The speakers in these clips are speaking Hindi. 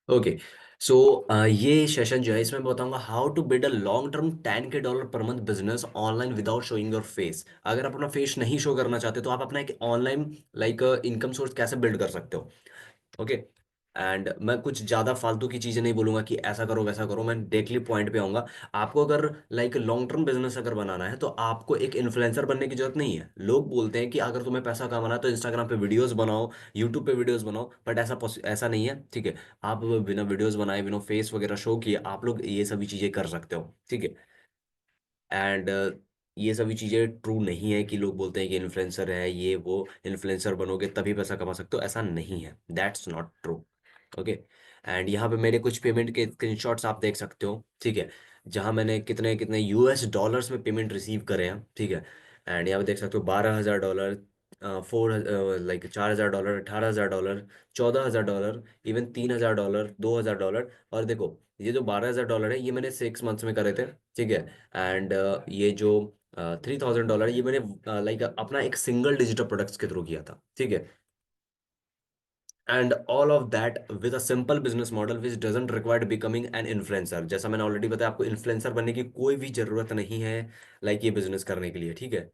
ओके। सो ये सेशन जो है इसमें मैं बताऊंगा how to build a long term $10K per month business online without showing your face. अगर आप अपना फेस नहीं शो करना चाहते तो आप अपना एक ऑनलाइन लाइक इनकम सोर्स कैसे बिल्ड कर सकते हो। ओके। एंड मैं कुछ ज़्यादा फालतू की चीज़ें नहीं बोलूंगा कि ऐसा करो वैसा करो, मैं डायरेक्टली पॉइंट पे आऊंगा। आपको अगर लाइक लॉन्ग टर्म बिजनेस अगर बनाना है तो आपको एक इन्फ्लुएंसर बनने की जरूरत नहीं है। लोग बोलते हैं कि अगर तुम्हें पैसा कमाना है तो इंस्टाग्राम पे वीडियोस बनाओ, यूट्यूब पे वीडियोस बनाओ, बट ऐसा नहीं है, ठीक है। आप बिना वीडियोस बनाए, बिना फेस वगैरह शो किए आप लोग ये सभी चीज़ें कर सकते हो, ठीक है। एंड ये सभी चीज़ें ट्रू नहीं है कि लोग बोलते हैं कि इन्फ्लुएंसर है ये वो, इन्फ्लुएंसर बनोगे तभी पैसा कमा सकते हो, ऐसा नहीं है, that's not true. Okay. And यहाँ पे मेरे कुछ पेमेंट के स्क्रीनशॉट्स आप देख सकते हो, ठीक है, जहाँ मैंने कितने कितने US डॉलर्स में पेमेंट रिसीव करे हैं, ठीक है। एंड यहाँ पे देख सकते हो $12,000, 4 लाइक $4,000, $18,000, $14,000, इवन $3,000, $2,000। और देखो ये जो $12,000 है ये मैंने 6 मंथ्स में करे थे, ठीक है। एंड ये जो $3,000 ये मैंने लाइक अपना एक सिंगल डिजिटल प्रोडक्ट्स के थ्रू किया था, ठीक है। And all of that with a simple business model which doesn't required becoming an influencer. जैसा मैंने ऑलरेडी बताया, आपको इन्फ्लुएंसर बनने की कोई भी जरूरत नहीं है लाइक ये बिजनेस करने के लिए, ठीक है।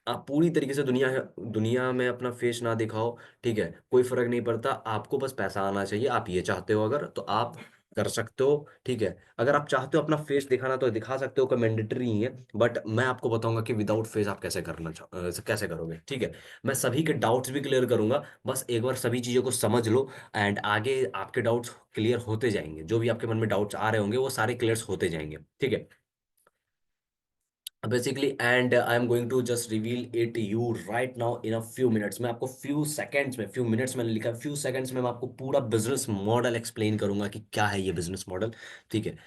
आप पूरी तरीके से दुनिया में अपना फेस ना दिखाओ, ठीक है, कोई फर्क नहीं पड़ता, आपको बस पैसा आना चाहिए। आप ये चाहते हो अगर तो आप कर सकते हो, ठीक है। अगर आप चाहते हो अपना फेस दिखाना तो दिखा सकते हो, कोई मैंडेटरी नहीं है, बट मैं आपको बताऊंगा कि विदाउट फेस आप कैसे करोगे, ठीक है। मैं सभी के डाउट्स भी क्लियर करूंगा, बस एक बार सभी चीज़ों को समझ लो। एंड आगे आपके डाउट्स क्लियर होते जाएंगे, जो भी आपके मन में डाउट्स आ रहे होंगे वो सारे क्लियर होते जाएंगे, ठीक है। Basically and I am going to just reveal it you right now in a few minutes में, आपको फ्यू सेकंड्स में, फ्यू मिनट्स मैंने लिखा, फ्यू सेकंड्स में मैं आपको पूरा बिजनेस मॉडल एक्सप्लेन करूंगा कि क्या है ये बिजनेस मॉडल, ठीक है।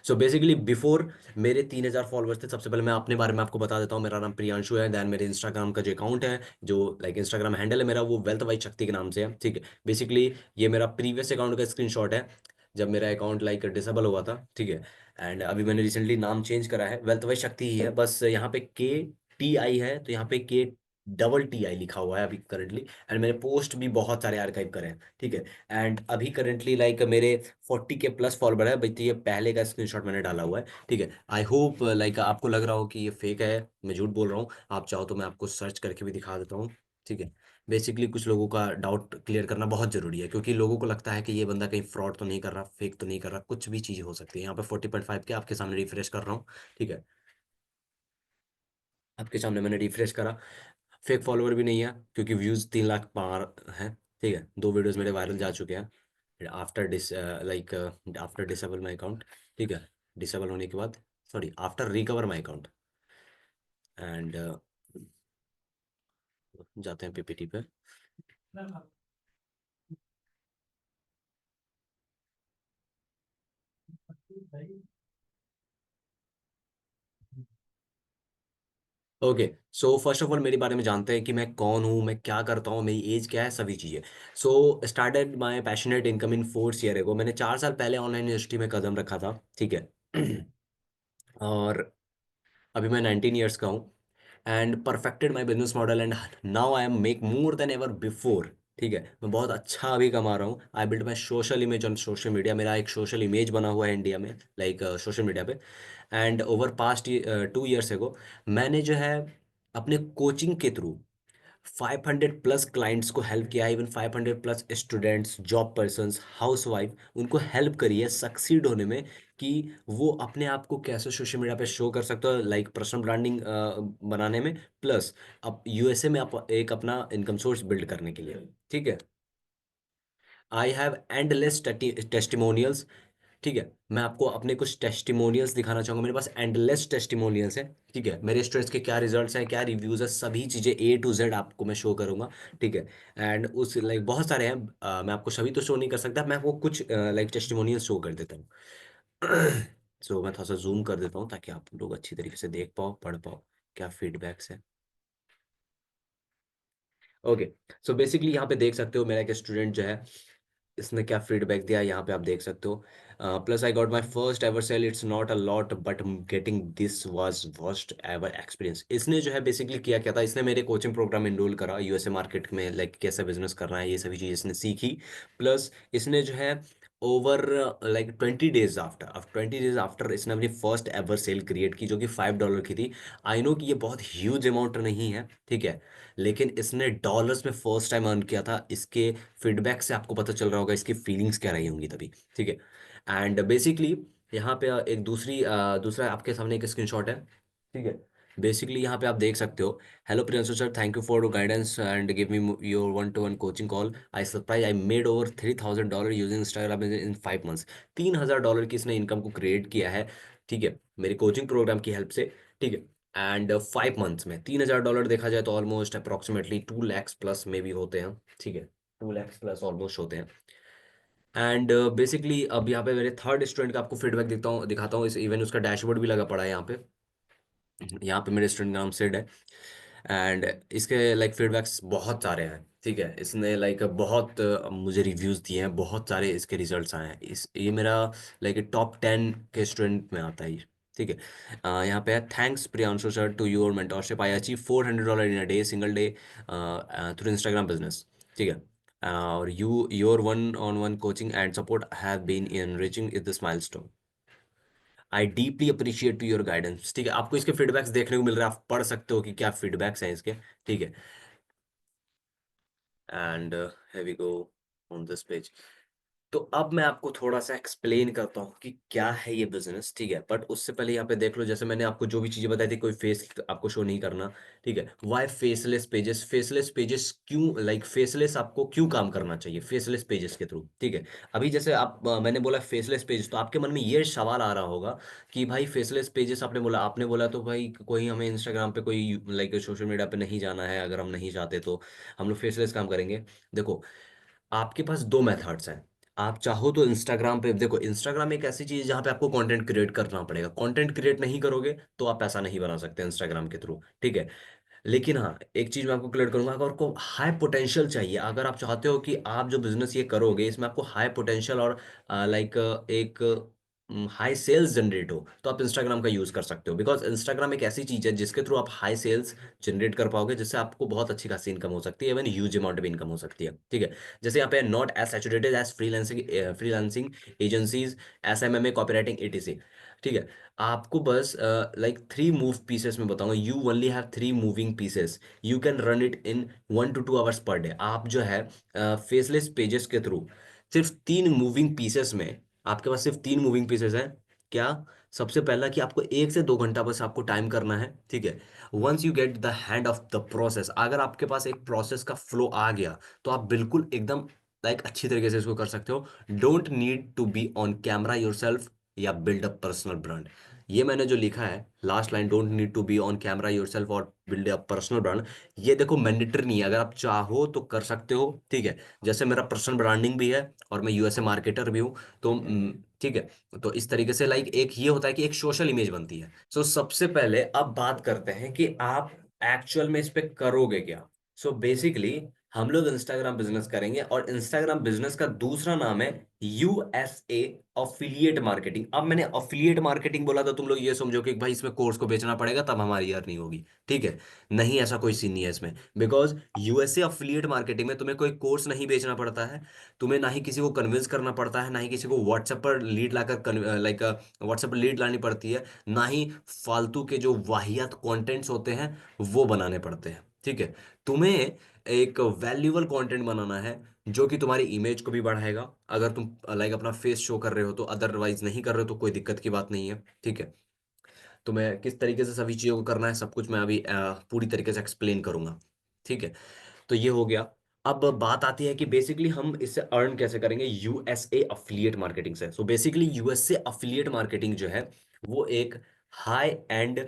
सो बेसिकली बिफोर मेरे 3,000 फॉलोअर्स थे, सबसे पहले मैं अपने बारे में आपको बता देता हूँ। मेरा नाम प्रियांशु है। दैन मेरे इंस्टाग्राम का जो अकाउंट है, जो लाइक इंस्टाग्राम हैंडल है मेरा, वो वेल्थ वाइज शक्ति के नाम से है, ठीक है। बेसिकली ये मेरा प्रीवियस अकाउंट का स्क्रीनशॉट है, जब मेरा अकाउंट लाइक डिसेबल हुआ था, ठीक है। एंड अभी मैंने रिसेंटली नाम चेंज करा है, वेल्थ वाइज शक्ति ही है, बस यहाँ पे KTI है तो यहाँ पे KTI लिखा हुआ है अभी करंटली। एंड मैंने पोस्ट भी बहुत सारे आर्काइव करे हैं, ठीक है। एंड अभी करंटली लाइक मेरे 40K प्लस फॉलोवर है, बट ये पहले का स्क्रीनशॉट मैंने डाला हुआ है, ठीक है। आई होप लाइक आपको लग रहा हो कि ये फेक है, मैं झूठ बोल रहा हूँ। आप चाहो तो मैं आपको सर्च करके भी दिखा देता हूँ, ठीक है। बेसिकली कुछ लोगों का डाउट क्लियर करना बहुत जरूरी है, क्योंकि लोगों को लगता है कि ये बंदा कहीं फ्रॉड तो नहीं कर रहा, फेक तो नहीं कर रहा, कुछ भी चीज़ हो सकती है। यहाँ पे 40.5 के आपके सामने रिफ्रेश कर रहा हूँ, ठीक है। आपके सामने मैंने रिफ्रेश करा, फेक फॉलोवर भी नहीं है, क्योंकि व्यूज़ 3 लाख पार हैं, ठीक है। 2 वीडियोज़ मेरे वायरल जा चुके हैं after like after disable my account, ठीक है। डिसेबल होने के बाद, sorry, after recover my account. And जाते हैं PPT पे। Okay. So first of all मेरे बारे में जानते हैं कि मैं कौन हूँ, मैं क्या करता हूँ, मेरी एज क्या है, सभी चीज़ें। So started my passionate income in 4 year ago. मैंने 4 साल पहले ऑनलाइन इंडस्ट्री में कदम रखा था, ठीक है। और अभी मैं 19 ईयर्स का हूँ। And perfected my business model and now I am make more than ever before, ठीक है। मैं बहुत अच्छा अभी कमा रहा हूँ। I build my social image on social media, मेरा एक सोशल इमेज बना हुआ है इंडिया में, लाइक सोशल मीडिया पे। And over past 2 years ago मैंने जो है अपने कोचिंग के थ्रू 500 प्लस क्लाइंट्स को हेल्प किया है, even 500 plus students, job persons, house wife, उनको हेल्प करी है सक्सीड होने में, कि वो अपने आप को कैसे सोशल मीडिया पे शो कर सकते हो, लाइक पर्सनल ब्रांडिंग बनाने में, प्लस अब USA में आप एक अपना इनकम सोर्स बिल्ड करने के लिए, ठीक है। आई हैव एंडलेस टेस्टिमोनियल्स, ठीक है। मैं आपको अपने कुछ टेस्टिमोनियल्स दिखाना चाहूंगा, मेरे पास एंडलेस टेस्टिमोनियल्स है, ठीक है। मेरे स्टूडेंट्स के क्या रिजल्ट्स हैं, क्या रिव्यूज है, सभी चीज़ें A to Z आपको मैं शो करूंगा, ठीक है। एंड उस लाइक बहुत सारे हैं, मैं आपको सभी तो शो नहीं कर सकता, मैं आपको कुछ लाइक टेस्टिमोनियल शो कर देता हूँ। सो मैं थोड़ा सा जूम कर देता हूँ ताकि आप लोग अच्छी तरीके से देख पाओ, पढ़ पाओ क्या फीडबैक्स है। ओके। सो बेसिकली यहाँ पे देख सकते हो मेरा एक स्टूडेंट जो है, इसने क्या फीडबैक दिया यहाँ पे आप देख सकते हो। Plus I got my first ever sale, it's not a lot but getting this was worst ever experience. इसने जो है बेसिकली किया क्या था, इसने मेरे कोचिंग प्रोग्राम इनरोल करा यूएसए मार्केट में, लाइक कैसे बिजनेस करना है, ये सभी चीज़ इसने सीखी। प्लस इसने जो है over like 20 days after, 20 days after इसने अपनी फर्स्ट एवर सेल क्रिएट की, जो कि $5 की थी। आई नो कि ये बहुत ह्यूज अमाउंट नहीं है, ठीक है, लेकिन इसने डॉलर्स में फर्स्ट टाइम अर्न किया था। इसके फीडबैक से आपको पता चल रहा होगा इसकी फीलिंग्स क्या रही होंगी तभी, ठीक है। एंड बेसिकली यहाँ पे एक दूसरा आपके सामने एक स्क्रीनशॉट है, ठीक है। बेसिकली यहाँ पे आप देख सकते हो, hello Priyanshu sir, thank you for guidance and give me your 1-to-1 coaching call. I surprise I made over $3,000 using Instagram in 5 months. $3,000 की इसने इनकम को क्रिएट किया है, ठीक है, मेरी कोचिंग प्रोग्राम की हेल्प से, ठीक है। एंड 5 मंथ्स में $3,000 देखा जाए तो ऑलमोस्ट अप्रोक्सीमेटली 2 lakhs प्लस में भी होते हैं, ठीक है, 2 lakhs प्लस ऑलमोस्ट होते हैं। एंड बेसिकली अब यहाँ पे मेरे थर्ड स्टूडेंट का आपको फीडबैक दिखाता हूँ, इस इवन उसका डैशबोर्ड भी लगा पड़ा है यहाँ पे। यहाँ पे मेरे स्टूडेंट का नाम सिड है। एंड इसके लाइक फीडबैक्स बहुत सारे हैं, ठीक है, इसने लाइक बहुत मुझे रिव्यूज़ दिए हैं, बहुत सारे इसके रिजल्ट्स आए हैं। इस ये मेरा लाइक टॉप 10 के स्टूडेंट में आता है ये, ठीक है। यहाँ पे है, thanks Priyanshu sir to your mentorship I achieve $400 in a day single day through Instagram business, ठीक है। और your one-on-one coaching and support have been enriching in this milestone. I deeply appreciate to your guidance, ठीक है। आपको इसके फीडबैक्स देखने को मिल रहा है, आप पढ़ सकते हो कि क्या फीडबैक्स हैं इसके, ठीक है। And here we go on this page। तो अब मैं आपको थोड़ा सा एक्सप्लेन करता हूँ कि क्या है ये बिजनेस, ठीक है। बट उससे पहले यहाँ पे देख लो, जैसे मैंने आपको जो भी चीजें बताई थी, कोई फेस आपको शो नहीं करना, ठीक है। Why faceless pages, faceless pages क्यों, लाइक फेसलेस आपको क्यों काम करना चाहिए फेसलेस पेजेस के थ्रू, ठीक है। अभी जैसे मैंने बोला फेसलेस पेजेस, तो आपके मन में ये सवाल आ रहा होगा कि भाई फेसलेस पेजेस आपने बोला तो भाई कोई हमें इंस्टाग्राम पे कोई लाइक सोशल मीडिया पे नहीं जाना है, अगर हम नहीं चाहते तो हम लोग फेसलेस काम करेंगे। देखो, आपके पास दो मेथड्स हैं। आप चाहो तो इंस्टाग्राम पे देखो, इंस्टाग्राम एक ऐसी चीज है जहां पे आपको कंटेंट क्रिएट करना पड़ेगा, कंटेंट क्रिएट नहीं करोगे तो आप पैसा नहीं बना सकते इंस्टाग्राम के थ्रू, ठीक है। लेकिन हाँ, एक चीज मैं आपको क्लियर करूंगा, अगर आपको हाई पोटेंशियल चाहिए, अगर आप चाहते हो कि आप जो बिजनेस ये करोगे इसमें आपको हाई पोटेंशियल और लाइक एक हाई सेल्स जनरेट हो, तो आप इंस्टाग्राम का यूज कर सकते हो। बिकॉज इंस्टाग्राम एक ऐसी चीज है जिसके थ्रू आप हाई सेल्स जनरेट कर पाओगे, जिससे आपको बहुत अच्छी खासी इनकम हो सकती है, इवन ह्यूज अमाउंट में इनकम हो सकती है, ठीक है। जैसे यहाँ पे not as saturated as freelancing agencies, SMMA, copywriting, etc, ठीक है। आपको बस लाइक 3 मूव पीसेस में बताऊंगा, you only have 3 moving pieces, you can run it in 1 to 2 hours per day. आप जो है फेसलेस पेजेस के थ्रू सिर्फ 3 मूविंग पीसेस में, आपके पास सिर्फ 3 मूविंग पीसेस हैं। क्या? सबसे पहला कि आपको 1 से 2 घंटा बस आपको टाइम करना है, ठीक है। Once you get the hand of the process, अगर आपके पास एक प्रोसेस का फ्लो आ गया तो आप बिल्कुल एकदम लाइक अच्छी तरीके से इसको कर सकते हो। Don't need to be on camera yourself या बिल्ड अ पर्सनल ब्रांड। ये मैंने जो लिखा है last line, don't need to be on camera yourself और बिल्ड अ पर्सनल ब्रांड, ये देखो मैंडेटरी नहीं है, अगर आप चाहो तो कर सकते हो, ठीक है। जैसे मेरा पर्सनल ब्रांडिंग भी है और मैं यूएसए मार्केटर भी हूँ, तो ठीक है। तो इस तरीके से लाइक एक ये होता है कि एक सोशल इमेज बनती है। सो सबसे पहले अब बात करते हैं कि आप एक्चुअल में इस पे करोगे क्या। सो बेसिकली हम लोग इंस्टाग्राम बिजनेस करेंगे, और इंस्टाग्राम बिजनेस का दूसरा नाम है यूएसए अफिलिएट मार्केटिंग। अब मैंने अफिलिएट मार्केटिंग बोला तो तुम लोग ये समझो कि भाई इसमें कोर्स को बेचना पड़ेगा तब हमारी अर्निंग होगी, ठीक है। नहीं, ऐसा कोई सीन नहीं है इसमें। बिकॉज यूएसए अफिलिएट मार्केटिंग में तुम्हें कोई कोर्स नहीं बेचना पड़ता है, तुम्हें ना ही किसी को कन्विंस करना पड़ता है, ना ही किसी को व्हाट्सएप पर लीड लाकर लाइक व्हाट्सएप पर लीड लानी पड़ती है, ना ही फालतू के जो वाहियात कंटेंट्स होते हैं वो बनाने पड़ते हैं, ठीक है। तुम्हें एक वैल्यूएबल कंटेंट बनाना है जो कि तुम्हारी इमेज को भी बढ़ाएगा, अगर तुम लाइक अपना फेस शो कर रहे हो तो, अदरवाइज नहीं कर रहे हो तो कोई दिक्कत की बात नहीं है, ठीक है। तो मैं किस तरीके से सभी चीज़ों को करना है सब कुछ मैं अभी पूरी तरीके से एक्सप्लेन करूंगा, ठीक है। तो ये हो गया। अब बात आती है कि बेसिकली हम इससे अर्न कैसे करेंगे यूएसए अफिलिएट मार्केटिंग से। So basically USA affiliate marketing जो है वो एक हाई एंड,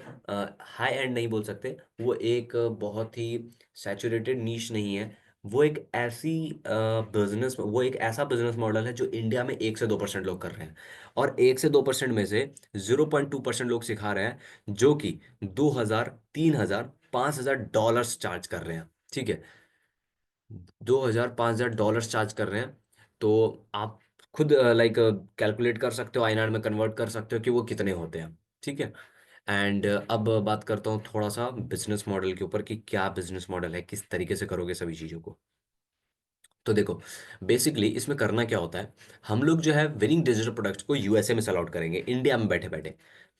हाई एंड नहीं बोल सकते, वो एक बहुत ही सैचुरेटेड नीश नहीं है, वो एक ऐसी बिजनेस, वो एक ऐसा बिजनेस मॉडल है जो इंडिया में 1 से 2% लोग कर रहे हैं, और 1 से 2% में से 0.2% लोग सिखा रहे हैं, जो कि 2,000, 3,000, $5,000 चार्ज कर रहे हैं, ठीक है। 2,000, $5,000 चार्ज कर रहे हैं। तो आप खुद लाइक कैलकुलेट कर सकते हो, आईएनआर में कन्वर्ट कर सकते हो कि वो कितने होते हैं। ठीक है। एंड अब बात करता हूँ थोड़ा सा बिजनेस मॉडल के ऊपर कि क्या बिजनेस मॉडल है, किस तरीके से करोगे सभी चीज़ों को। तो देखो, बेसिकली इसमें करना क्या होता है, हम लोग जो है विनिंग डिजिटल प्रोडक्ट्स को यूएसए में सेल आउट करेंगे, इंडिया में बैठे बैठे।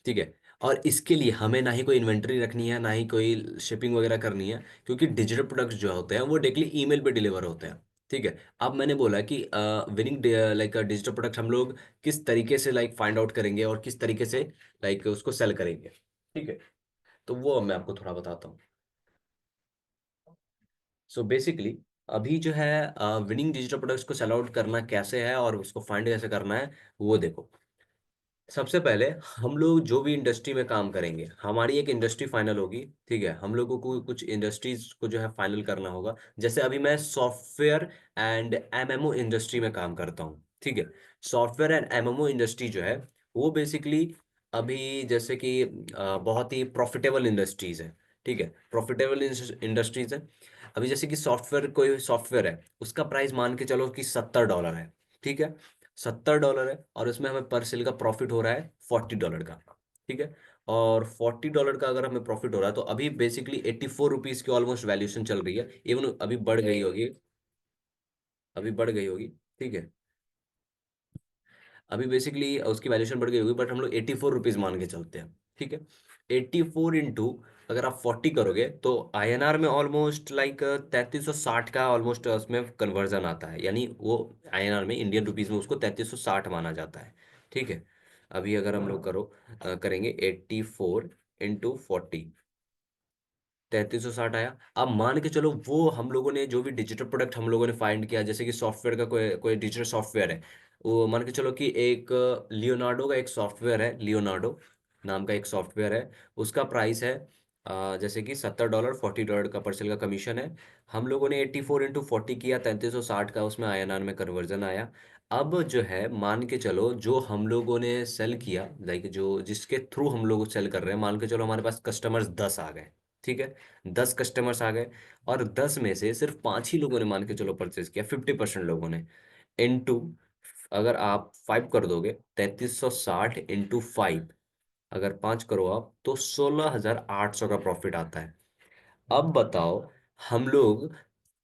ठीक है। और इसके लिए हमें ना ही कोई इन्वेंट्री रखनी है, ना ही कोई शिपिंग वगैरह करनी है, क्योंकि डिजिटल प्रोडक्ट्स जो होते हैं वो डायरेक्टली ईमेल पे डिलीवर होते हैं। ठीक है। अब मैंने बोला कि विनिंग लाइक डिजिटल प्रोडक्ट हम लोग किस तरीके से लाइक फाइंड आउट करेंगे और किस तरीके से लाइक उसको सेल करेंगे। ठीक है। तो वो मैं आपको थोड़ा बताता हूँ। सो बेसिकली अभी जो है विनिंग डिजिटल प्रोडक्ट्स को सेल आउट करना कैसे है और उसको फाइंड कैसे करना है, वो देखो। सबसे पहले हम लोग जो भी इंडस्ट्री में काम करेंगे, हमारी एक इंडस्ट्री फाइनल होगी। ठीक है। हम लोगों को कुछ इंडस्ट्रीज को जो है फाइनल करना होगा। जैसे अभी मैं सॉफ्टवेयर एंड एमएमओ इंडस्ट्री में काम करता हूँ। ठीक है। सॉफ्टवेयर एंड एमएमओ इंडस्ट्री जो है वो बेसिकली अभी जैसे कि बहुत ही प्रॉफिटेबल इंडस्ट्रीज है। ठीक है। प्रॉफिटेबल इंडस्ट्रीज है। अभी जैसे कि सॉफ्टवेयर, कोई सॉफ्टवेयर है, उसका प्राइस मान के चलो कि $70 है। ठीक है। $70 है और उसमें हमें पर सेल का प्रॉफिट हो रहा है $40 का। ठीक है। और $40 का अगर हमें प्रॉफिट हो रहा है तो अभी बेसिकली ₹84 की ऑलमोस्ट वैल्यूएशन चल रही है। इवन अभी बढ़ गई होगी, अभी बढ़ गई होगी। ठीक है। अभी बेसिकली उसकी वैल्यूएशन बढ़ गई होगी, बट हम लोग ₹84 मान के चलते हैं। ठीक है। 84 इंटू अगर आप 40 करोगे तो आईएनआर में ऑलमोस्ट लाइक 3360 का ऑलमोस्ट उसमें कन्वर्जन आता है, यानी वो आईएनआर में, इंडियन रुपीज में उसको 3360 माना जाता है। ठीक है। अभी अगर हम लोग करेंगे 84 इंटू 40, 3360 आया। अब मान के चलो वो हम लोगों ने जो भी डिजिटल प्रोडक्ट हम लोगों ने फाइंड किया, जैसे कि सॉफ्टवेयर का कोई कोई डिजिटल सॉफ्टवेयर है, वो मान के चलो कि एक लियोनार्डो का एक सॉफ्टवेयर है, लियोनार्डो नाम का एक सॉफ्टवेयर है। उसका प्राइस है जैसे कि $70, $40 का परसेल का कमीशन है। हम लोगों ने 84 इंटू 40 किया, 3360 का उसमें आईएनआर में कन्वर्जन आया। अब जो है मान के चलो जो हम लोगों ने सेल किया, लाइक जो जिसके थ्रू हम लोग सेल कर रहे हैं, मान के चलो हमारे पास कस्टमर्स 10 आ गए। ठीक है। 10 कस्टमर्स आ गए और 10 में से सिर्फ 5 ही लोगों ने मान के चलो परचेज किया, 50% लोगों ने। इनटू, अगर आप 5 कर दोगे, 3360 इंटू 5, अगर 5 करो आप तो 16,800 का प्रॉफिट आता है। अब बताओ, हम लोग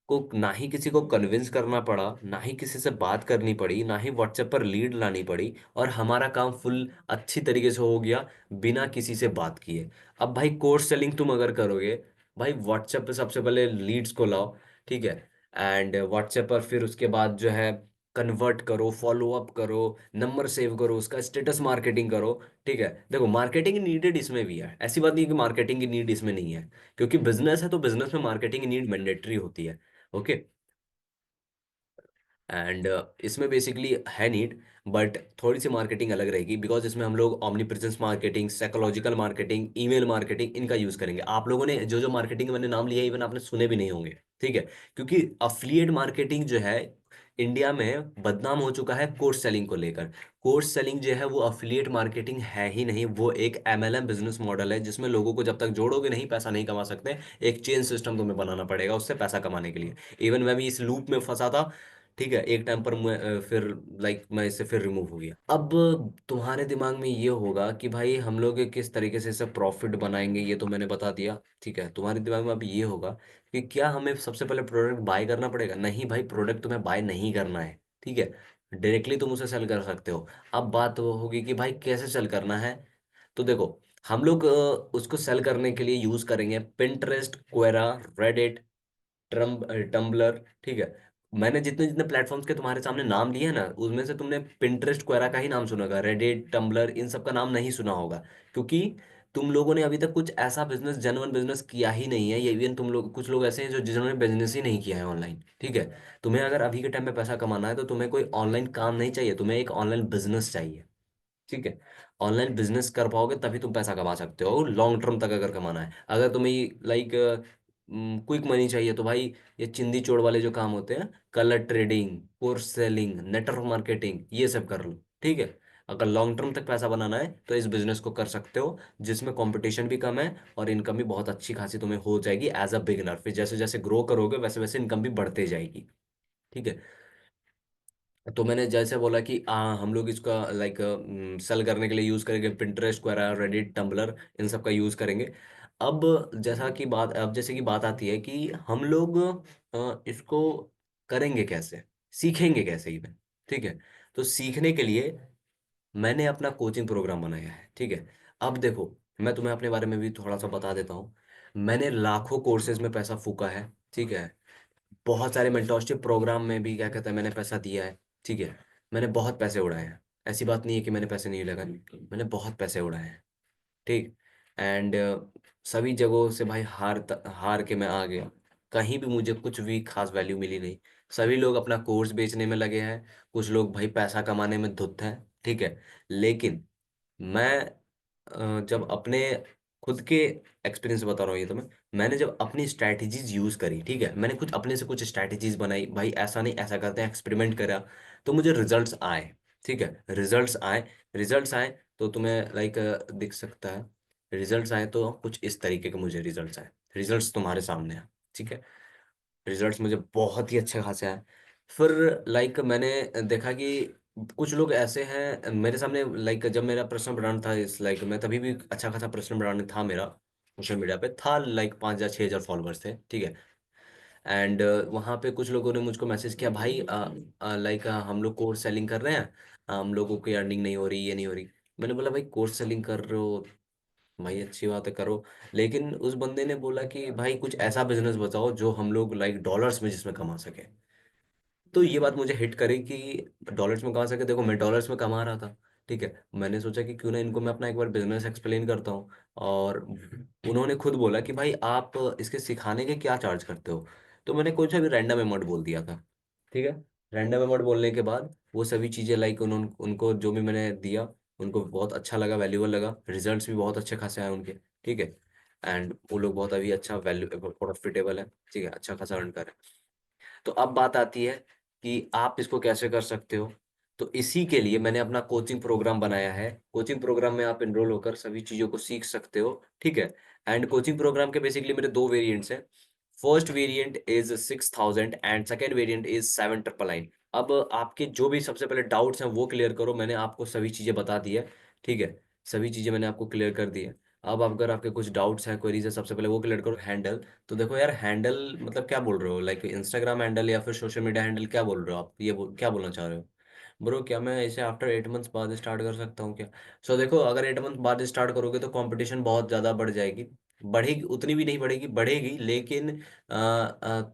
को ना ही किसी को कन्विंस करना पड़ा, ना ही किसी से बात करनी पड़ी, ना ही व्हाट्सएप पर लीड लानी पड़ी, और हमारा काम फुल अच्छी तरीके से हो गया बिना किसी से बात किए। अब भाई कोर्स सेलिंग तुम अगर करोगे, भाई व्हाट्सएप पे सबसे पहले लीड्स को लाओ। ठीक है। एंड व्हाट्सएप पर फिर उसके बाद जो है कन्वर्ट करो, फॉलो अप करो, नंबर सेव करो, उसका स्टेटस मार्केटिंग करो। ठीक है। देखो, मार्केटिंग नीडेड इसमें भी है, ऐसी बात नहीं है कि मार्केटिंग की नीड इसमें नहीं है, क्योंकि बिजनेस है तो बिजनेस में मार्केटिंग की नीड मैंडेटरी होती है। ओके। एंड इसमें बेसिकली है नीड, बट थोड़ी सी मार्केटिंग अलग रहेगी, बिकॉज इसमें हम लोग omni presence marketing, psychological marketing, email marketing, इनका यूज करेंगे। आप लोगों ने जो जो मार्केटिंग मैंने नाम लिया, इवन आपने सुने भी नहीं होंगे। ठीक है। क्योंकि अफिलिएट मार्केटिंग जो है इंडिया में बदनाम हो चुका है कोर्स सेलिंग को लेकर। कोर्स सेलिंग जो है वो अफिलिएट मार्केटिंग है ही नहीं, वो एक एमएलएम बिजनेस मॉडल है, जिसमें लोगों को जब तक जोड़ोगे नहीं पैसा नहीं कमा सकते। एक चेन सिस्टम तुम्हें बनाना पड़ेगा उससे पैसा कमाने के लिए। इवन मैं भी इस लूप में फंसा था। ठीक है। एक टाइम पर फिर लाइक मैं इससे फिर रिमूव हो गया। अब तुम्हारे दिमाग में ये होगा कि भाई हम लोग किस तरीके से इससे प्रॉफिट बनाएंगे, ये तो मैंने बता दिया। ठीक है। तुम्हारे दिमाग में अब ये होगा कि क्या हमें सबसे पहले प्रोडक्ट बाय करना पड़ेगा। नहीं भाई, प्रोडक्ट तुम्हें बाय नहीं करना है। ठीक है। डायरेक्टली तुम उसे सेल कर सकते हो। अब बात वो होगी कि भाई कैसे सेल करना है। तो देखो, हम लोग उसको सेल करने के लिए यूज करेंगे पिंटरेस्ट, क्वेरा, रेडिट, टम्बलर। ठीक है। मैंने जितने जितने प्लेटफॉर्म्स के तुम्हारे सामने नाम लिए हैं ना, उसमें से तुमने पिंटरेस्ट, क्वेरा का ही नाम सुना होगा, रेडिट, टम्बलर, इन सब का नाम नहीं सुना होगा, क्योंकि तुम लोगों ने अभी तक कुछ ऐसा बिजनेस, जेन्युइन बिजनेस किया ही नहीं है। ये इवन तुम लोग, कुछ लोग ऐसे हैं जो जिन्होंने बिजनेस ही नहीं किया है ऑनलाइन। ठीक है। तुम्हें अगर अभी के टाइम में पैसा कमाना है तो तुम्हें कोई ऑनलाइन काम नहीं चाहिए, तुम्हें एक ऑनलाइन बिजनेस चाहिए। ठीक है। ऑनलाइन बिजनेस कर पाओगे तभी तुम पैसा कमा सकते हो लॉन्ग टर्म तक अगर कमाना है। अगर तुम्हें लाइक क्विक मनी चाहिए तो भाई ये चिंदी चोड़ वाले जो काम होते हैं, colour trading, course selling, network marketing, ये सब कर लो। ठीक है। अगर लॉन्ग टर्म तक पैसा बनाना है तो इस बिजनेस को कर सकते हो, जिसमें कंपटीशन भी कम है और इनकम भी बहुत अच्छी खासी तुम्हें हो जाएगी एज अ बिगिनर। फिर जैसे जैसे ग्रो करोगे वैसे वैसे इनकम भी बढ़ते जाएगी। ठीक है। तो मैंने जैसे बोला कि हम लोग इसका लाइक सेल करने के लिए यूज़ करेंगे पिंटरेस्ट, क्वेरा, रेडिट, टम्बलर, इन सब का यूज़ करेंगे। अब जैसे कि बात आती है कि हम लोग इसको करेंगे कैसे, सीखेंगे कैसे इवन। ठीक है, तो सीखने के लिए मैंने अपना कोचिंग प्रोग्राम बनाया है। ठीक है, अब देखो, मैं तुम्हें अपने बारे में भी थोड़ा सा बता देता हूँ। मैंने लाखों कोर्सेज में पैसा फूका है। ठीक है, बहुत सारे मेंटोरशिप प्रोग्राम में भी क्या कहते हैं मैंने पैसा दिया है। ठीक है, मैंने बहुत पैसे उड़ाए हैं। ऐसी बात नहीं है कि मैंने पैसे नहीं लगाए, मैंने बहुत पैसे उड़ाए हैं। ठीक। एंड सभी जगहों से भाई हार के मैं आ गया। कहीं भी मुझे कुछ भी खास वैल्यू मिली नहीं। सभी लोग अपना कोर्स बेचने में लगे हैं, कुछ लोग भाई पैसा कमाने में धुत हैं। ठीक है, लेकिन मैं जब अपने खुद के एक्सपीरियंस बता रहा हूँ ये तो मैंने जब अपनी स्ट्रैटेजीज यूज करी, ठीक है, मैंने खुद अपने से कुछ स्ट्रैटेजीज बनाई, भाई ऐसा नहीं ऐसा करते हैं, एक्सपेरिमेंट करा, तो मुझे रिजल्ट्स आए। ठीक है, रिजल्ट्स आए। रिजल्ट्स आए तो तुम्हें लाइक दिख सकता है। रिजल्ट्स आए तो कुछ इस तरीके के मुझे रिजल्ट्स आए। रिजल्ट्स तुम्हारे सामने हैं। ठीक है, रिजल्ट्स मुझे बहुत ही अच्छे खासे आए। फिर लाइक मैंने देखा कि कुछ लोग ऐसे हैं मेरे सामने, लाइक जब मेरा पर्सनल ब्रांड था इस लाइक मैं तभी भी अच्छा खासा पर्सनल ब्रांड था मेरा, सोशल मीडिया पे था, लाइक 5,000 6,000 फॉलोअर्स थे। ठीक है, एंड वहाँ पे कुछ लोगों ने मुझको मैसेज किया, भाई लाइक हम लोग कोर्स सेलिंग कर रहे हैं, हम लोगों की अर्निंग नहीं हो रही, ये नहीं हो रही। मैंने बोला भाई कोर्स सेलिंग कर रहे हो, भाई अच्छी बात है करो, लेकिन उस बंदे ने बोला कि भाई कुछ ऐसा बिजनेस बताओ जो हम लोग लाइक डॉलर्स में जिसमें कमा सके। तो ये बात मुझे हिट करी कि डॉलर्स में कमा सके। देखो मैं डॉलर्स में कमा रहा था। ठीक है, मैंने सोचा कि क्यों ना इनको मैं अपना एक बार बिजनेस एक्सप्लेन करता हूँ। और उन्होंने खुद बोला कि भाई आप इसके सिखाने के क्या चार्ज करते हो। तो मैंने कुछ अभी रैंडम अमाउंट बोल दिया था। ठीक है, रैंडम अमाउंट बोलने के बाद वो सभी चीज़ें लाइक उन्होंने उनको जो भी मैंने दिया उनको बहुत अच्छा लगा, वैल्यूबल लगा, रिजल्ट्स भी बहुत अच्छे खासे आए उनके। ठीक है, एंड वो लोग बहुत अभी अच्छा वैल्यू प्रॉफिटेबल है। ठीक है, अच्छा खासा अर्न कर रहे हैं। तो अब बात आती है कि आप इसको कैसे कर सकते हो। तो इसी के लिए मैंने अपना कोचिंग प्रोग्राम बनाया है। कोचिंग प्रोग्राम में आप एनरोल होकर सभी चीज़ों को सीख सकते हो। ठीक है, एंड कोचिंग प्रोग्राम के बेसिकली मेरे दो वेरिएंट्स हैं। First variant is 6,000 and second variant is 7,999। अब आपके जो भी सबसे पहले डाउट्स हैं वो क्लियर करो, मैंने आपको सभी चीज़ें बता दी है। ठीक है, सभी चीज़ें मैंने आपको क्लियर कर दी है। अब अगर आपके कुछ डाउट्स हैं, क्वेरीज है, सबसे पहले वो क्लियर करो। हैंडल, तो देखो यार हैंडल मतलब क्या बोल रहे हो, लाइक इंस्टाग्राम हैंडल या फिर सोशल मीडिया हैंडल, क्या बोल रहे हो आप, क्या बोलना चाह रहे हो। ब्रो क्या मैं इसे आफ्टर 8 मंथ्स बाद स्टार्ट कर सकता हूँ क्या। सो देखो अगर 8 मंथ बाद स्टार्ट करोगे तो कंपटीशन बहुत ज़्यादा बढ़ जाएगी। बढ़ेगी उतनी भी नहीं बढ़ेगी, बढ़ेगी, लेकिन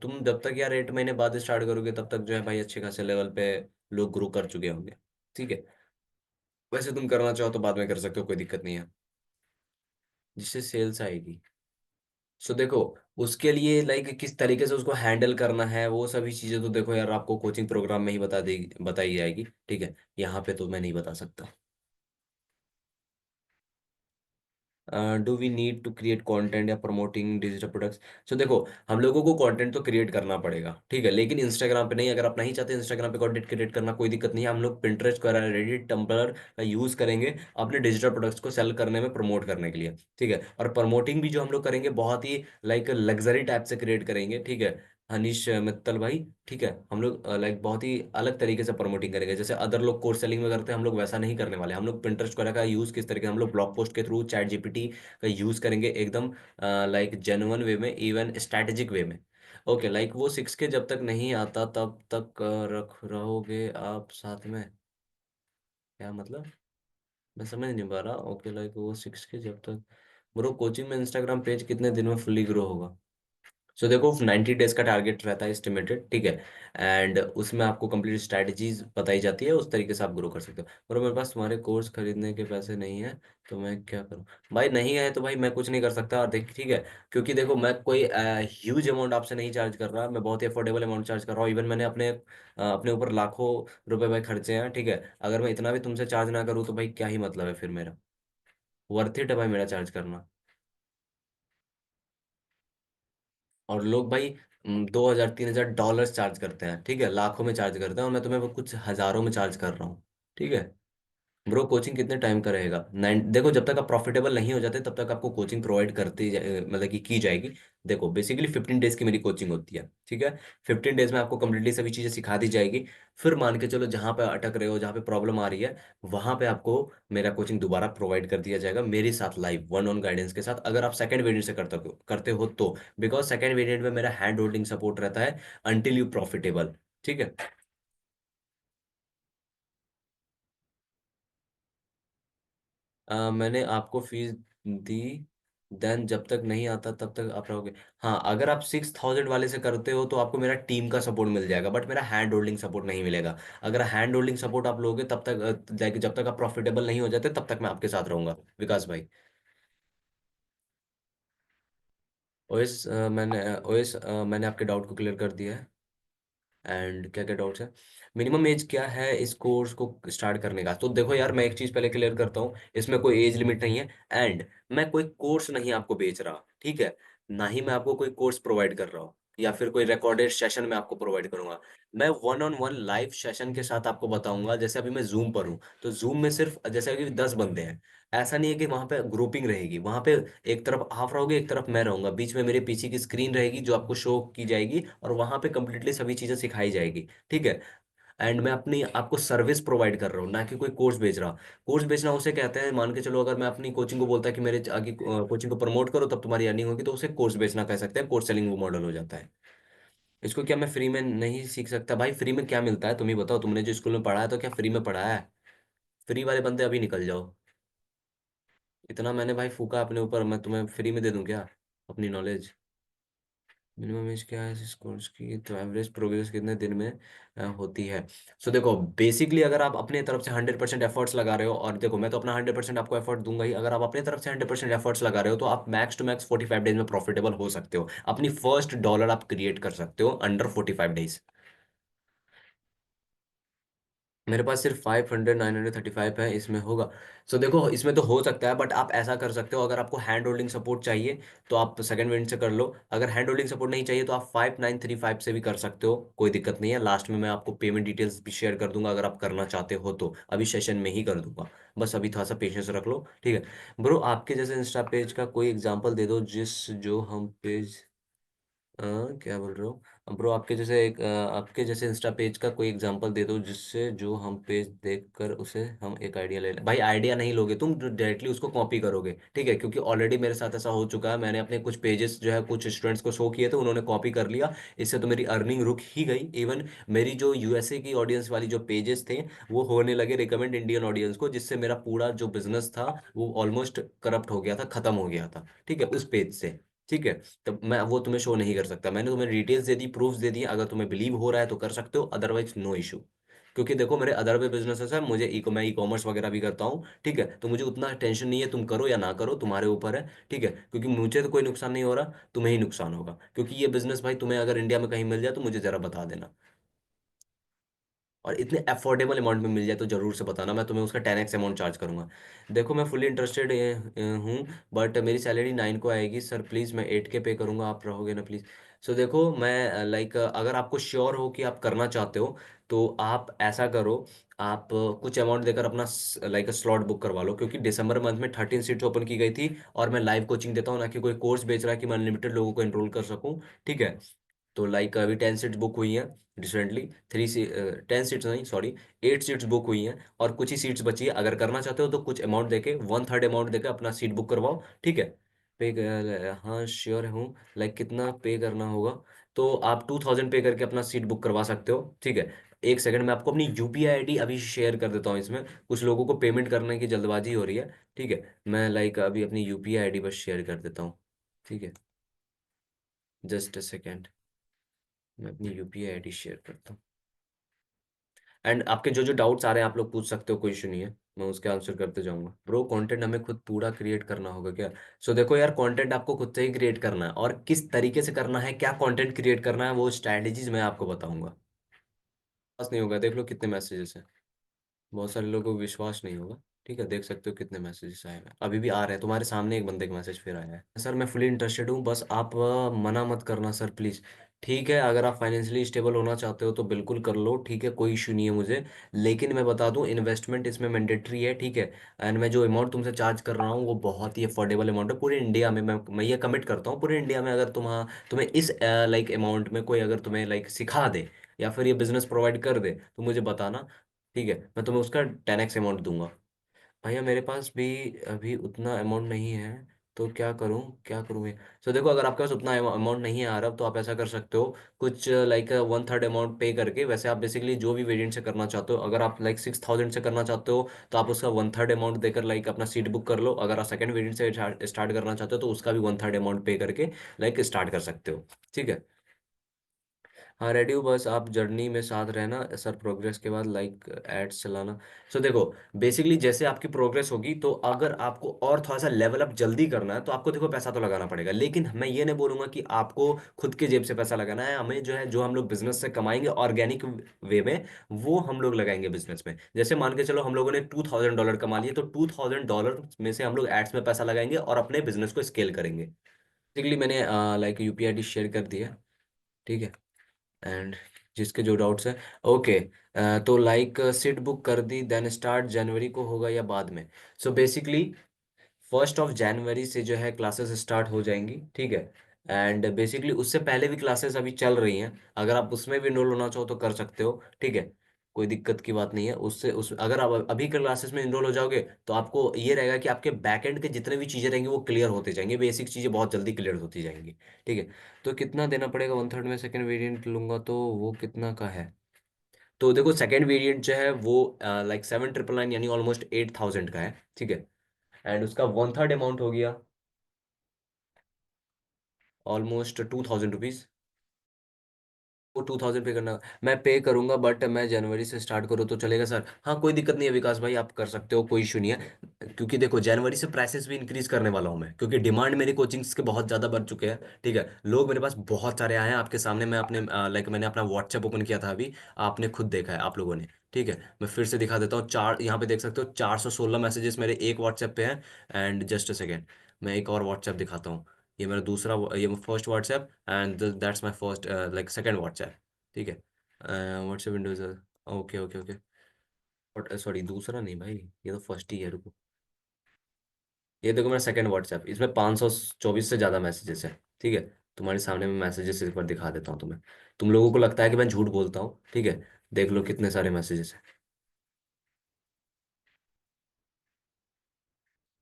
तुम जब तक यार 8 महीने बाद स्टार्ट करोगे तब तक जो है भाई अच्छे खासे लेवल पे लोग ग्रो कर चुके होंगे। ठीक है, वैसे तुम करना चाहो तो बाद में कर सकते हो, कोई दिक्कत नहीं है, जिससे सेल्स आएगी। सो देखो उसके लिए लाइक किस तरीके से उसको हैंडल करना है वो सभी चीज़ें तो देखो यार आपको कोचिंग प्रोग्राम में ही बताई जाएगी। ठीक है, यहाँ पे तो मैं नहीं बता सकता। Do we need to create content या प्रमोटिंग डिजिटल प्रोडक्ट्स। सो देखो हम लोगों को कंटेंट तो क्रिएट करना पड़ेगा। ठीक है, लेकिन इंस्टाग्राम पे नहीं, अगर आप नहीं चाहते इंस्टाग्राम पे कंटेंट क्रिएट करना कोई दिक्कत नहीं है, हम लोग पिंटरेस्ट कर रेडिट टम्बलर का यूज करेंगे अपने डिजिटल प्रोडक्ट्स को सेल करने में, प्रमोट करने के लिए। ठीक है, और प्रमोटिंग भी जो हम लोग करेंगे बहुत ही लाइक लग्जरी टाइप से क्रिएट करेंगे। ठीक है, हनीश मित्तल भाई। ठीक है, हम लोग लाइक बहुत ही अलग तरीके से प्रमोटिंग करेंगे, जैसे अदर लोग कोर्स सेलिंग में करते हैं हम लोग वैसा नहीं करने वाले। हम लोग पिंटरेस्ट वगैरह का यूज़ किस तरीके, हम लोग ब्लॉग पोस्ट के थ्रू, चैट जीपीटी का यूज़ करेंगे एकदम लाइक जेन्युइन वे में, इवन स्ट्रैटेजिक वे में। ओके, लाइक वो 6 के जब तक नहीं आता तब तक रख रहोगे आप साथ में, क्या मतलब, मैं समझ नहीं पा रहा। ओके, लाइक वो 6 के जब तक, ब्रो कोचिंग में इंस्टाग्राम पेज कितने दिन में फुल्ली ग्रो होगा। सो देखो 90 डेज का टारगेट रहता है एस्टिमेटेड। ठीक है, एंड उसमें आपको कंप्लीट स्ट्रैटेजीज बताई जाती है, उस तरीके से आप ग्रो कर सकते हो। और मेरे पास तुम्हारे कोर्स खरीदने के पैसे नहीं है तो मैं क्या करूं। भाई नहीं है तो भाई मैं कुछ नहीं कर सकता। और देख ठीक है, क्योंकि देखो मैं कोई ह्यूज अमाउंट आपसे नहीं चार्ज कर रहा, मैं बहुत ही अफोर्डेबल अमाउंट चार्ज कर रहा हूँ। इवन मैंने अपने ऊपर लाखों रुपए भाई खर्चे हैं। ठीक है, अगर मैं इतना भी तुमसे चार्ज ना करूँ तो भाई क्या ही मतलब है फिर मेरा, वर्थ इट है भाई मेरा चार्ज करना। और लोग भाई 2,000 3,000 डॉलर्स चार्ज करते हैं। ठीक है, लाखों में चार्ज करते हैं, और मैं तुम्हें वो कुछ हजारों में चार्ज कर रहा हूँ। ठीक है, ब्रो कोचिंग कितने टाइम का रहेगा? नाइन, देखो जब तक आप प्रॉफिटेबल नहीं हो जाते तब तक आपको कोचिंग प्रोवाइड मतलब कि की जाएगी। देखो बेसिकली 15 डेज की मेरी कोचिंग होती है, ठीक है। 15 डेज में आपको कंप्लीटली सभी चीज़ें सिखा दी जाएगी। फिर मान के चलो जहाँ पे अटक रहे हो, जहाँ पे प्रॉब्लम आ रही है, वहाँ पे आपको मेरा कोचिंग दोबारा प्रोवाइड कर दिया जाएगा मेरे साथ, लाइव वन ऑन गाइडेंस के साथ, अगर आप सेकंड वेरिएंट से करते हो तो। बिकॉज सेकंड वेरिएंट में मेरा हैंड होल्डिंग सपोर्ट रहता है अंटिल यू प्रॉफिटेबल, ठीक है। मैंने आपको फीस दी, देन जब तक नहीं आता तब तक आप रहोगे। हाँ, अगर आप 6,000 वाले से करते हो तो आपको मेरा टीम का सपोर्ट मिल जाएगा, बट मेरा हैंड होल्डिंग सपोर्ट नहीं मिलेगा। अगर हैंड होल्डिंग सपोर्ट आप लोगे तब तक लाइक जब तक आप प्रॉफिटेबल नहीं हो जाते तब तक मैं आपके साथ रहूंगा, विकास भाई। ओएस मैंने आपके डाउट को क्लियर कर दिया है। एंड क्या क्या डाउट्स है? मिनिमम एज क्या है इस कोर्स को स्टार्ट करने का? तो देखो यार, मैं एक चीज पहले क्लियर करता हूँ, इसमें कोई एज लिमिट नहीं है। एंड मैं कोई कोर्स नहीं आपको बेच रहा, ठीक है। ना ही मैं आपको कोई कोर्स प्रोवाइड कर रहा हूँ, या फिर कोई रिकॉर्डेड सेशन मैं आपको प्रोवाइड करूंगा। मैं one on one live session के साथ आपको बताऊंगा। जैसे अभी मैं जूम पर हूँ, तो जूम में सिर्फ जैसे कि 10 बंदे हैं, ऐसा नहीं है कि वहां पे ग्रुपिंग रहेगी। वहां पे एक तरफ आप रहोगे, एक तरफ मैं रहूंगा, बीच में मेरे पीछे की स्क्रीन रहेगी जो आपको शो की जाएगी, और वहां पे कंप्लीटली सभी चीजें सिखाई जाएगी, ठीक है। एंड मैं अपनी आपको सर्विस प्रोवाइड कर रहा हूँ, ना कि कोई कोर्स बेच रहा। कोर्स बेचना उसे कहते हैं, मान के चलो अगर मैं अपनी कोचिंग को बोलता है कि मेरे आगे कोचिंग को प्रमोट करो तब तुम्हारी अर्निंग होगी, तो उसे कोर्स बेचना कह सकते हैं, कोर्स सेलिंग वो मॉडल हो जाता है। इसको क्या मैं फ्री में नहीं सीख सकता? भाई फ्री में क्या मिलता है तुम ही बताओ, तुमने जो स्कूल में पढ़ा है तो क्या फ्री में पढ़ा है? फ्री वाले बंदे अभी निकल जाओ। इतना मैंने भाई फूका अपने ऊपर, मैं तुम्हें फ्री में दे दूं क्या अपनी नॉलेज? मिनिमम एज क्या है इस कोर्स की, तो एवरेज प्रोग्रेस कितने दिन में होती है? सो देखो बेसिकली अगर आप अपने तरफ से 100% एफर्ट्स लगा रहे हो, और देखो मैं तो अपना 100% आपको एफर्ट दूंगा ही, अगर आप अपने तरफ से 100% एफर्ट्स लगा रहे हो तो आप मैक्स टू मैक्स 45 डेज में प्रॉफिटेबल हो सकते हो। अपनी फर्स्ट डॉलर आप क्रिएट कर सकते हो अंडर 45 डेज। मेरे पास सिर्फ 500 935 है, इसमें होगा? सो देखो इसमें तो हो सकता है, बट आप ऐसा कर सकते हो, अगर आपको हैंड होल्डिंग सपोर्ट चाहिए तो आप सेकंड वेरिएंट से कर लो। अगर हैंड होल्डिंग सपोर्ट नहीं चाहिए तो आप 5935 से भी कर सकते हो, कोई दिक्कत नहीं है। लास्ट में मैं आपको पेमेंट डिटेल्स भी शेयर कर दूंगा, अगर आप करना चाहते हो तो अभी सेशन में ही कर दूंगा। बस अभी थोड़ा सा पेशेंस रख लो, ठीक है। ब्रो आपके जैसे इंस्टा पेज का कोई एग्जांपल दे दो जिस जो हम पेज क्या बोल रहे हो ब्रो? आपके जैसे इंस्टा पेज का कोई एग्जांपल दे दो जिससे जो हम पेज देखकर उसे हम एक आइडिया ले लें। भाई आइडिया नहीं लोगे तुम, डायरेक्टली उसको कॉपी करोगे, ठीक है। क्योंकि ऑलरेडी मेरे साथ ऐसा हो चुका है, मैंने अपने कुछ पेजेस जो है कुछ स्टूडेंट्स को शो किए थे, उन्होंने कॉपी कर लिया। इससे तो मेरी अर्निंग रुक ही गई। इवन मेरी जो यूएसए की ऑडियंस वाली जो पेजेस थे, वो होने लगे रिकमेंड इंडियन ऑडियंस को, जिससे मेरा पूरा जो बिजनेस था वो ऑलमोस्ट करप्ट हो गया था, खत्म हो गया था, ठीक है, उस पेज से, ठीक है। तो मैं वो तुम्हें शो नहीं कर सकता। मैंने तुम्हें डिटेल्स दे दी, प्रूफ्स दे दिए, अगर तुम्हें बिलीव हो रहा है तो कर सकते हो, अदरवाइज नो इशू। क्योंकि देखो मेरे अदर भी बिजनेसेस है, मैं ई कॉमर्स वगैरह भी करता हूँ, ठीक है। तो मुझे उतना टेंशन नहीं है, तुम करो या ना करो तुम्हारे ऊपर है, ठीक है। क्योंकि मुझे तो कोई नुकसान नहीं हो रहा, तुम्हें ही नुकसान होगा। क्योंकि ये बिजनेस भाई तुम्हें अगर इंडिया में कहीं मिल जाए तो मुझे जरा बता देना, और इतने अफोर्डेबल अमाउंट में मिल जाए तो जरूर से बताना, मैं तुम्हें उसका 10x अमाउंट चार्ज करूंगा। देखो मैं फुली इंटरेस्टेड हूँ, बट मेरी सैलरी 9 को आएगी सर, प्लीज़ मैं 8 के पे करूंगा, आप रहोगे ना प्लीज़? सो देखो मैं लाइक अगर आपको श्योर हो कि आप करना चाहते हो तो आप ऐसा करो, आप कुछ अमाउंट देकर अपना लाइक स्लॉट बुक करवा लो, क्योंकि दिसंबर मंथ में 13 सीट्स ओपन की गई थी, और मैं लाइव कोचिंग देता हूँ, ना कि कोई कोर्स बेच रहा है कि मैं अनलिमिटेड लोगों को एनरोल कर सकूँ, ठीक है। तो लाइक अभी 10 सीट्स बुक हुई हैं रिसेंटली, 10 सीट्स नहीं सॉरी, 8 सीट्स बुक हुई हैं, और कुछ ही सीट्स बची है। अगर करना चाहते हो तो कुछ अमाउंट देके, 1/3 अमाउंट देके अपना सीट बुक करवाओ, ठीक है। हाँ श्योर हूँ। लाइक कितना पे करना होगा? तो आप 2000 पे करके अपना सीट बुक करवा सकते हो, ठीक है। एक सेकंड में आपको अपनी यूपीआई आईडी अभी शेयर कर देता हूँ, इसमें कुछ लोगों को पेमेंट करने की जल्दबाजी हो रही है, ठीक है। मैं लाइक अभी अपनी यूपीआई आईडी बस शेयर कर देता हूँ, ठीक है। जस्ट अ सेकेंड, मैं अपनी यूपीआई आईडी शेयर करता हूँ। एंड आपके जो जो डाउट्स आ रहे हैं आप लोग पूछ सकते हो, कोई इशू नहीं है, मैं उसके आंसर करते जाऊंगा। ब्रो कंटेंट हमें खुद पूरा क्रिएट करना होगा क्या? सो देखो यार, कंटेंट आपको खुद से ही क्रिएट करना है, और किस तरीके से करना है, क्या कंटेंट क्रिएट करना है, वो स्ट्रैटेजीज मैं आपको बताऊंगा। बस नहीं होगा, देख लो कितने मैसेजेस हैं। बहुत सारे लोगों को विश्वास नहीं होगा, ठीक है। देख सकते हो कितने मैसेजेस आए हैं, अभी भी आ रहे हैं तुम्हारे सामने, एक बंदे का मैसेज फिर आया है। सर मैं फुली इंटरेस्टेड हूँ, बस आप मना मत करना सर प्लीज़। ठीक है, अगर आप फाइनेंशियली स्टेबल होना चाहते हो तो बिल्कुल कर लो, ठीक है, कोई इशू नहीं है मुझे। लेकिन मैं बता दूं, इन्वेस्टमेंट इसमें मैंडेटरी है, ठीक है। एंड मैं जो अमाउंट तुमसे चार्ज कर रहा हूँ वो बहुत ही अफोर्डेबल अमाउंट है पूरे इंडिया में। मैं ये कमिट करता हूँ, पूरे इंडिया में अगर तुम्हें इस लाइक अमाउंट में कोई अगर तुम्हें लाइक सिखा दे या फिर ये बिजनेस प्रोवाइड कर दे तो मुझे बताना, ठीक है, मैं तुम्हें उसका 10x अमाउंट दूंगा। भैया मेरे पास भी अभी उतना अमाउंट नहीं है, तो क्या करूं, क्या करूं मैं। सो देखो, अगर आपके पास उतना अमाउंट नहीं है आ रहा तो आप ऐसा कर सकते हो, कुछ लाइक 1/3 अमाउंट पे करके। वैसे आप बेसिकली जो भी वेरिएंट से करना चाहते हो, अगर आप लाइक 6,000 से करना चाहते हो तो आप उसका 1/3 अमाउंट देकर लाइक अपना सीट बुक कर लो। अगर आप सेकंड वेरिएंट से स्टार्ट करना चाहते हो तो उसका भी 1/3 अमाउंट पे करके लाइक स्टार्ट कर सकते हो, ठीक है। हाँ रेडी हूँ, बस आप जर्नी में साथ रहना सर, प्रोग्रेस के बाद लाइक एड्स चलाना। सो देखो, बेसिकली जैसे आपकी प्रोग्रेस होगी तो अगर आपको और थोड़ा सा लेवल अप जल्दी करना है तो आपको देखो पैसा तो लगाना पड़ेगा, लेकिन मैं ये नहीं बोलूंगा कि आपको खुद के जेब से पैसा लगाना है। हमें जो है, जो हम लोग बिजनेस से कमाएंगे ऑर्गेनिक वे में, वो हम लोग लगाएंगे बिजनेस में। जैसे मान के चलो हम लोगों ने $2,000 कमा लिए, तो $2,000 में से हम लोग एड्स में पैसा लगाएंगे और अपने बिजनेस को स्केल करेंगे। बेसिकली मैंने लाइक यूपीआई आई शेयर कर दिया, ठीक है। एंड जिसके जो डाउट्स है, ओके। तो लाइक सीट बुक कर दी, देन स्टार्ट जनवरी को होगा या बाद में। सो बेसिकली 1 जनवरी से जो है क्लासेस स्टार्ट हो जाएंगी, ठीक है। एंड बेसिकली उससे पहले भी क्लासेस अभी चल रही हैं, अगर आप उसमें भी इनरोल होना चाहो तो कर सकते हो, ठीक है। कोई दिक्कत की बात नहीं है उससे। उस अगर आप अभी के क्लासेस में इनरोल हो जाओगे तो आपको ये रहेगा कि आपके बैकएंड के जितने भी चीज़ें रहेंगी वो क्लियर होते जाएंगे, बेसिक चीज़ें बहुत जल्दी क्लियर होती जाएंगी, ठीक है। तो कितना देना पड़ेगा, 1/3 में सेकेंड वेरिएंट लूंगा तो वो कितना का है। तो देखो सेकेंड वेरिएंट जो है वो लाइक 7,999 यानी ऑलमोस्ट 8,000 का है, ठीक है। एंड उसका 1/3 अमाउंट हो गया ऑलमोस्ट ₹2,000। वो 2,000 पे करना, मैं पे करूंगा, बट मैं जनवरी से स्टार्ट करूँ तो चलेगा सर? हाँ कोई दिक्कत नहीं है विकास भाई, आप कर सकते हो, कोई इशू नहीं है। क्योंकि देखो जनवरी से प्राइसेस भी इंक्रीज करने वाला हूँ मैं, क्योंकि डिमांड मेरी कोचिंग्स के बहुत ज़्यादा बढ़ चुके हैं, ठीक है। लोग मेरे पास बहुत सारे आए हैं आपके सामने, मैं अपने लाइक मैंने अपना व्हाट्सएप ओपन किया था अभी, आपने खुद देखा है आप लोगों ने, ठीक है। मैं फिर से दिखा देता हूँ, चार यहाँ पे देख सकते हो 416 मैसेजेस मेरे एक व्हाट्सएप पे हैं। एंड जस्ट अ सेकेंड, मैं एक और व्हाट्सएप दिखाता हूँ। ये मेरा दूसरा, ये first WhatsApp, and that's my first like second WhatsApp, ठीक है। WhatsApp Windows, okay okay okay. But sorry, दूसरा नहीं भाई, ये तो फर्स्ट ही है, रुको। ये देखो मेरा सेकंड व्हाट्सएप, इसमें 524 से ज़्यादा मैसेजेस है, ठीक है। तुम्हारे सामने मैं मैसेजेस एक बार दिखा देता हूँ तुम्हें। तुम लोगों को लगता है कि मैं झूठ बोलता हूँ, ठीक है। देख लो कितने सारे मैसेजेस हैं।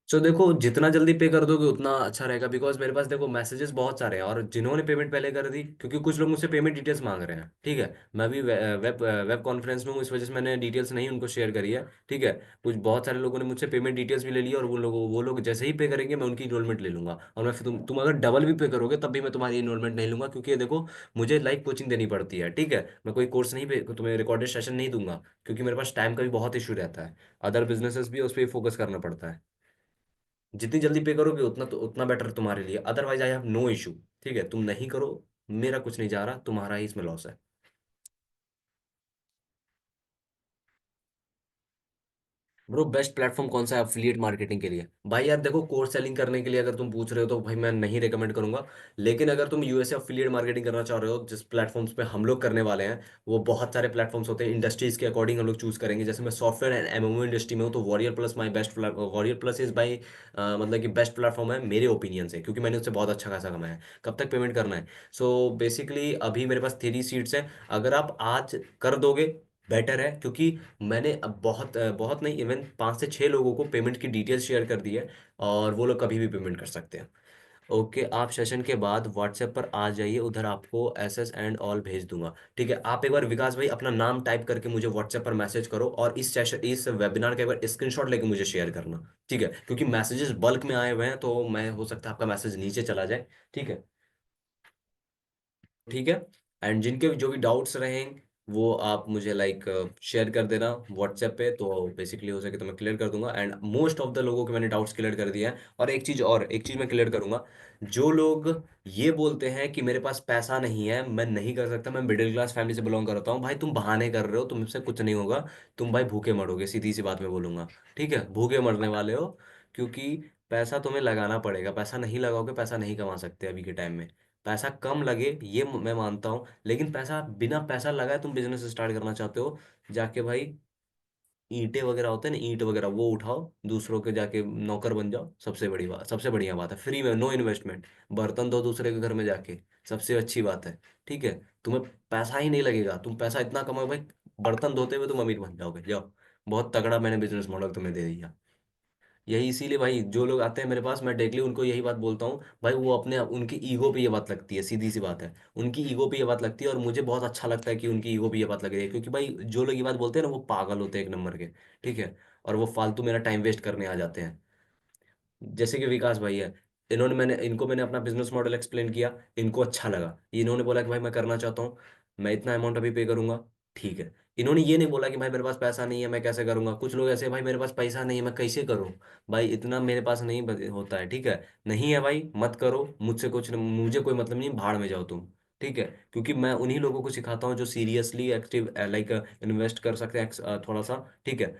सो देखो, जितना जल्दी पे कर दोगे उतना अच्छा रहेगा, बिकॉज मेरे पास देखो मैसेजेस बहुत सारे हैं, और जिन्होंने पेमेंट पहले कर दी, क्योंकि कुछ लोग मुझसे पेमेंट डिटेल्स मांग रहे हैं, ठीक है। मैं भी वेब वेब कॉन्फ्रेंस में हूँ, इस वजह से मैंने डिटेल्स नहीं उनको शेयर करी है, ठीक है। कुछ बहुत सारे लोगों ने मुझसे पेमेंट डिटेल्स भी ले ली, और वो लोग जैसे ही पे करेंगे मैं उनकी इन्रोलमेंट ले लूंगा। और मैं फिर तुम अगर डबल भी पे करोगे तब भी मैं तुम्हारी इन्रोलमेंट नहीं लूंगा, क्योंकि ये देखो मुझे लाइव कोचिंग देनी पड़ती है, ठीक है। मैं कोई कोर्स नहीं पे तुम्हें रिकॉर्डेड सेशन नहीं दूंगा, क्योंकि मेरे पास टाइम का भी बहुत इशू रहता है। अदर बिजनेसेस भी है, उस पर फोकस करना पड़ता है। जितनी जल्दी पे करोगे उतना तो उतना बेटर तुम्हारे लिए, otherwise I have no issue, ठीक है। तुम नहीं करो, मेरा कुछ नहीं जा रहा, तुम्हारा ही इसमें लॉस है। ब्रो बेस्ट प्लेटफॉर्म कौन सा है एफिलिएट मार्केटिंग के लिए? भाई यार देखो, कोर्स सेलिंग करने के लिए अगर तुम पूछ रहे हो तो भाई मैं नहीं रेकमेंड करूंगा। लेकिन अगर तुम यूएसए एफिलिएट मार्केटिंग करना चाह रहे हो, जिस प्लेटफॉर्म्स पे हम लोग करने वाले हैं, वो बहुत सारे प्लेटफॉर्म्स होते हैं, इंडस्ट्रीज के अकॉर्डिंग हम लोग चूज करेंगे। जैसे मैं सॉफ्टवेयर एंड एमएमओ इंडस्ट्री में हूँ, तो warrior plus my best, warrior plus is by मतलब कि बेस्ट प्लेटफॉर्म है मेरे ओपिनियन से, क्योंकि मैंने उससे बहुत अच्छा खासा कमाया है। कब तक पेमेंट करना है? सो बेसिकली अभी मेरे पास 3 सीट्स हैं, अगर आप आज कर दोगे बेटर है, क्योंकि मैंने अब बहुत नहीं, इवन 5 से 6 लोगों को पेमेंट की डिटेल्स शेयर कर दी है, और वो लोग कभी भी पेमेंट कर सकते हैं। ओके, आप सेशन के बाद व्हाट्सएप पर आ जाइए, उधर आपको एसएस एंड ऑल भेज दूंगा, ठीक है। आप एक बार विकास भाई अपना नाम टाइप करके मुझे व्हाट्सएप पर मैसेज करो, और इस सेशन, इस वेबिनार का एक बार स्क्रीनशॉट लेके मुझे शेयर करना, ठीक है। क्योंकि मैसेजेस बल्क में आए हुए हैं, तो मैं हो सकता है आपका मैसेज नीचे चला जाए, ठीक है। ठीक है। एंड जिनके जो भी डाउट्स रहें वो आप मुझे लाइक शेयर कर देना व्हाट्सएप पे, तो बेसिकली हो सके तो मैं क्लियर कर दूंगा। एंड मोस्ट ऑफ द लोगों के मैंने डाउट्स क्लियर कर दिए हैं। और एक चीज मैं क्लियर करूंगा, जो लोग ये बोलते हैं कि मेरे पास पैसा नहीं है, मैं नहीं कर सकता, मैं मिडिल क्लास फैमिली से बिलोंग करता हूँ, भाई तुम बहाने कर रहे हो, तुमसे कुछ नहीं होगा। तुम भाई भूखे मरोगे, सीधी सी बात मैं बोलूंगा, ठीक है, भूखे मरने वाले हो। क्योंकि पैसा तुम्हें लगाना पड़ेगा, पैसा नहीं लगाओगे पैसा नहीं कमा सकते अभी के टाइम में। पैसा कम लगे ये मैं मानता हूँ, लेकिन पैसा बिना पैसा लगाए तुम बिजनेस स्टार्ट करना चाहते हो, जाके भाई ईंटें वगैरह होते हैं ना, ईंट वगैरह वो उठाओ, दूसरों के जाके नौकर बन जाओ, सबसे बड़ी बात, सबसे बढ़िया बात है, फ्री में, नो इन्वेस्टमेंट। बर्तन धो दूसरे के घर में जाके, सबसे अच्छी बात है। ठीक है, तुम्हें पैसा ही नहीं लगेगा, तुम पैसा इतना कमाओ भाई, बर्तन धोते हुए तुम अमीर बन जाओगे, जाओ। बहुत तगड़ा मैंने बिजनेस मॉडल तुम्हें दे दिया। यही इसीलिए भाई जो लोग आते हैं मेरे पास, मैं डेली उनको यही बात बोलता हूँ भाई, वो अपने उनकी ईगो पे ये बात लगती है, सीधी सी बात है। उनकी ईगो पे ये बात लगती है, और मुझे बहुत अच्छा लगता है कि उनकी ईगो पे ये बात लग रही है, क्योंकि भाई जो लोग ये बात बोलते हैं ना वो पागल होते हैं एक नंबर के। ठीक है, और वो फालतू मेरा टाइम वेस्ट करने आ जाते हैं। जैसे कि विकास भाई है, इनको मैंने अपना बिजनेस मॉडल एक्सप्लेन किया, इनको अच्छा लगा, इन्होंने बोला कि भाई मैं करना चाहता हूँ, मैं इतना अमाउंट अभी पे करूंगा। ठीक है, इन्होंने ये नहीं बोला कि भाई मेरे पास पैसा नहीं है मैं कैसे करूंगा। कुछ लोग ऐसे, भाई मेरे पास पैसा नहीं है मैं कैसे करूं, भाई इतना मेरे पास नहीं होता है। ठीक है, नहीं है भाई, मत करो, मुझसे कुछ मुझे कोई मतलब नहीं, भाड़ में जाओ तुम। ठीक है, क्योंकि मैं उन्हीं लोगों को सिखाता हूँ जो सीरियसली एक्टिव लाइक इन्वेस्ट कर सकते हैं थोड़ा सा। ठीक है,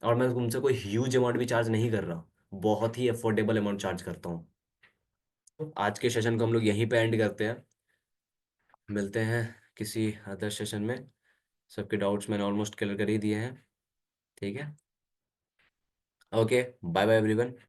और मैं उनसे कोई ह्यूज अमाउंट भी चार्ज नहीं कर रहा, बहुत ही अफोर्डेबल अमाउंट चार्ज करता हूँ। आज के सेशन को हम लोग यहीं पे एंड करते हैं, मिलते हैं किसी अदर सेशन में। सबके डाउट्स मैंने ऑलमोस्ट क्लियर कर ही दिए हैं। ठीक है, ओके, बाय बाय एवरीवन।